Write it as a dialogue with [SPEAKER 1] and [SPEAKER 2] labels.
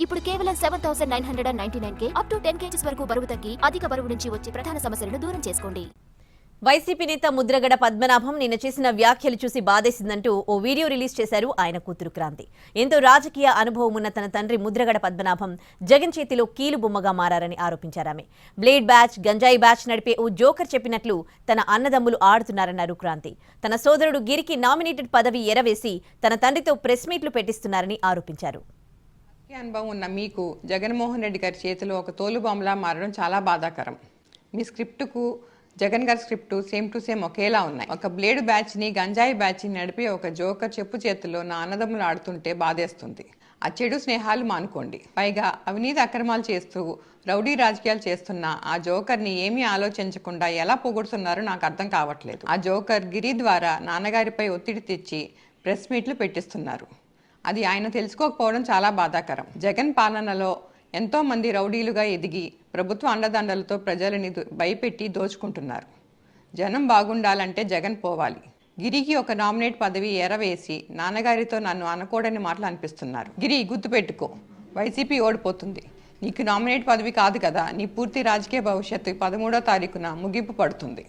[SPEAKER 1] ఇప్పుడు కేవలం 7,999కే up to 10 kgs వరకు బరువు తగ్గి అధిక బరువు నుంచి వచ్చే ప్రధాన సమస్యలను దూరం చేసుకోండి.
[SPEAKER 2] వైసీపీ నేత ముద్రగడ పద్మనాభం నిన్న చేసిన వ్యాఖ్యలు చూసి బాధేసిందంటూ ఓ వీడియో రిలీజ్ చేశారు ఆయన కూతురు క్రాంతి. ఎంతో రాజకీయ అనుభవం ఉన్న తన తండ్రి ముద్రగడ పద్మనాభం జగన్ చేతిలో కీలు బొమ్మగా మారారని ఆరోపించారామె. బ్లేడ్ బ్యాచ్, గంజాయి బ్యాచ్ నడిపే ఓ జోకర్ చెప్పినట్లు తన అన్నదమ్ములు ఆడుతున్నారన్నారు క్రాంతి. తన సోదరుడు గిరికి నామినేటెడ్ పదవి ఎరవేసి తన తండ్రితో ప్రెస్ మీట్లు పెట్టిస్తున్నారని ఆరోపించారు.
[SPEAKER 3] అనుభవం ఉన్న మీకు జగన్మోహన్ రెడ్డి గారి చేతిలో ఒక తోలుబొమ్మలా మారడం చాలా బాధాకరం. మీ స్క్రిప్టుకు జగన్ గారి స్క్రిప్టు సేమ్ టు సేమ్ ఒకేలా ఉన్నాయి. ఒక బ్లేడ్ బ్యాచ్ని, గంజాయి బ్యాచ్ని నడిపి ఒక జోకర్ చెప్పు చేతిలో నా అన్నదమ్ములు ఆడుతుంటే బాధేస్తుంది. ఆ చెడు స్నేహాలు మానుకోండి. పైగా అవినీతి అక్రమాలు చేస్తూ రౌడీ రాజకీయాలు చేస్తున్న ఆ జోకర్ని ఏమీ ఆలోచించకుండా ఎలా పొగుడుతున్నారో నాకు అర్థం కావట్లేదు. ఆ జోకర్ గిరి ద్వారా నాన్నగారిపై ఒత్తిడి తెచ్చి ప్రెస్ మీట్లు పెట్టిస్తున్నారు. అది ఆయన తెలుసుకోకపోవడం చాలా బాధాకరం. జగన్ పాలనలో ఎంతోమంది రౌడీలుగా ఎదిగి ప్రభుత్వ అండదండలతో ప్రజలని భయపెట్టి దోచుకుంటున్నారు. జనం బాగుండాలంటే జగన్ పోవాలి. గిరికి ఒక నామినేట్ పదవి ఎరవేసి నాన్నగారితో నన్ను అనకూడని మాటలు అనిపిస్తున్నారు. గిరి, గుర్తుపెట్టుకో, వైసీపీ ఓడిపోతుంది. నీకు నామినేట్ పదవి కాదు కదా, నీ పూర్తి రాజకీయ భవిష్యత్తు 13వ తారీఖున ముగింపు పడుతుంది.